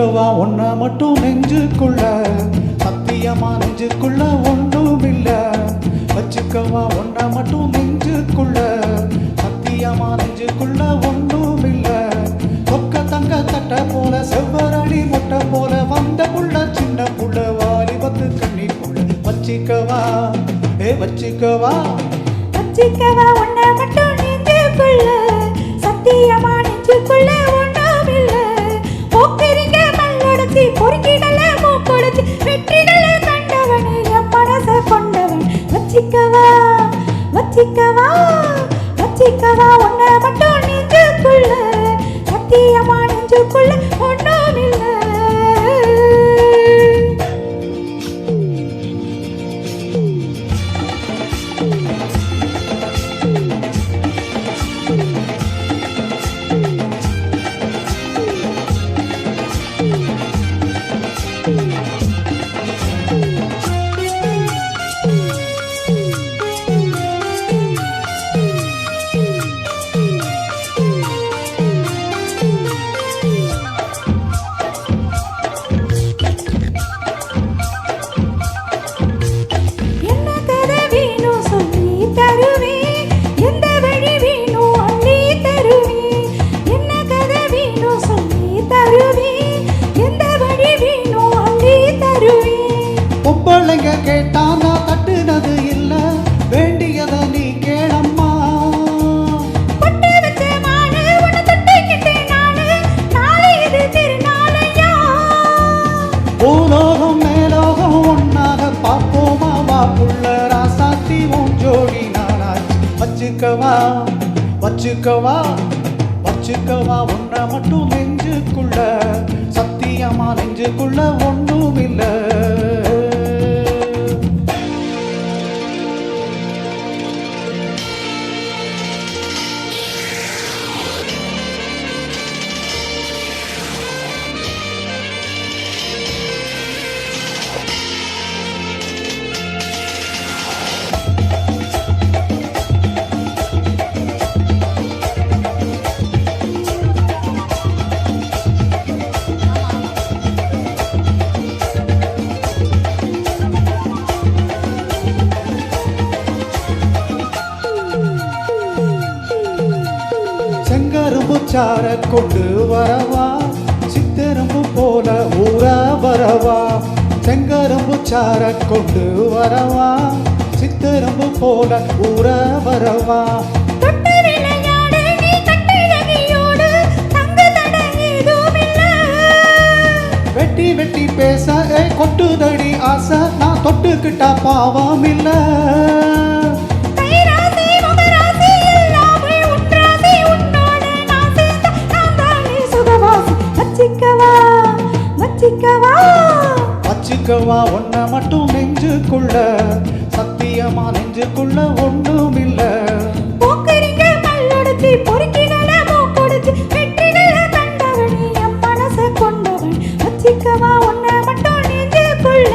வச்சுக்கவா ஒன்ன மட்டும் நெஞ்சுக்குள்ள சத்தியமா நெஞ்சுக்குள்ள ஒன்றும் இல்ல வச்சுக்கவா ஒன்ன மட்டும் நெஞ்சுக்குள்ள சத்தியமா நெஞ்சுக்குள்ள ஒன்றும் இல்ல கொக்க தங்க தட்ட போல செவ்வரடி முட்டை போல வந்த புள்ள சின்ன புள்ள வாலிபத்து கண்ணிக்குள்ள வச்சுக்கவா வச்சுக்கவா வச்சுக்கவா ஒன்ன மட்டும் நெஞ்சுக்குள்ள சத்தியமா நெஞ்சுக்குள்ள ஒன்றும் இல்ல போக்கிரிங்க மல்லொடச்சி பொறுக்கிடல மூக்கொடச்சி வெற்றிகளை கண்டவனே என் மனசை கொண்டவன் வச்சுக்கவா வச்சுக்கவா வச்சுக்கவா ஒன்ன மட்டும் நெஞ்சுக்குள்ள சத்தியமா நெஞ்சுக்குள்ள ஒன்றும் இல்ல பொம்பளைங்க கேட்டா நான் தட்டுனது இல்ல வேண்டியத நீ கேளம்மா பட்டு வச்ச மானு உன்னை தொட்டுக்கிட்டே நானு நாளை இது திருநாளையா பூலோகம் மேலோகம் ஒன்னாக பார்ப்போமா வா புள்ள ராசாத்தி உன் ஜோடி நானாச்சு வச்சுக்கவா வச்சுக்கவா வச்சுக்கவா ஒன்ன மட்டும் நெஞ்சுக்குள்ள சத்தியமா நெஞ்சுக்குள்ள ஒன்றும் இல்ல செங்கரும்பு சார கொண்டு வரவா சித்தரும்பு போல ஊற வரவா செங்கரும்பு சார கொண்டு வரவா சித்தரும்பு போல ஊற வரவா தொட்டு விளையாடு நீ கட்டழகியோடு தங்க தடை ஏதும் இல்ல வெட்டி வெட்டி பேச கொட்டுதடி ஆசை நான் தொட்டுக்கிட்டா பாவம் இல்ல கைராசி முகராசி எல்லாமே உன்ராசி உன்னோட நான் சேர்ந்த நான் தானே சுகவாசி வச்சுக்கவா வச்சுக்கவா வச்சுக்கவா ஒன்ன மட்டும் நெஞ்சுக்குள்ள சத்தியமா நெஞ்சுக்குள்ள ஒன்றும் இல்ல போக்கிரிங்க மல்லொடச்சி பொறுக்கிடல மூக்கொடச்சி வெற்றிகளை கண்டவனே என் மனசை கொண்டவன் வச்சுக்கவா ஒன்ன மட்டும் நெஞ்சுக்குள்ள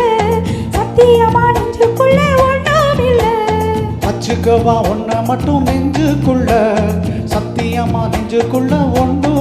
சத்தியமா நெஞ்சுக்குள்ள ஒன்றும் இல்ல வச்சுக்கவா ஒன்ன மட்டும் நெஞ்சுக்குள்ள சத்தியமா நெஞ்சுக்குள்ள ஒன்றும்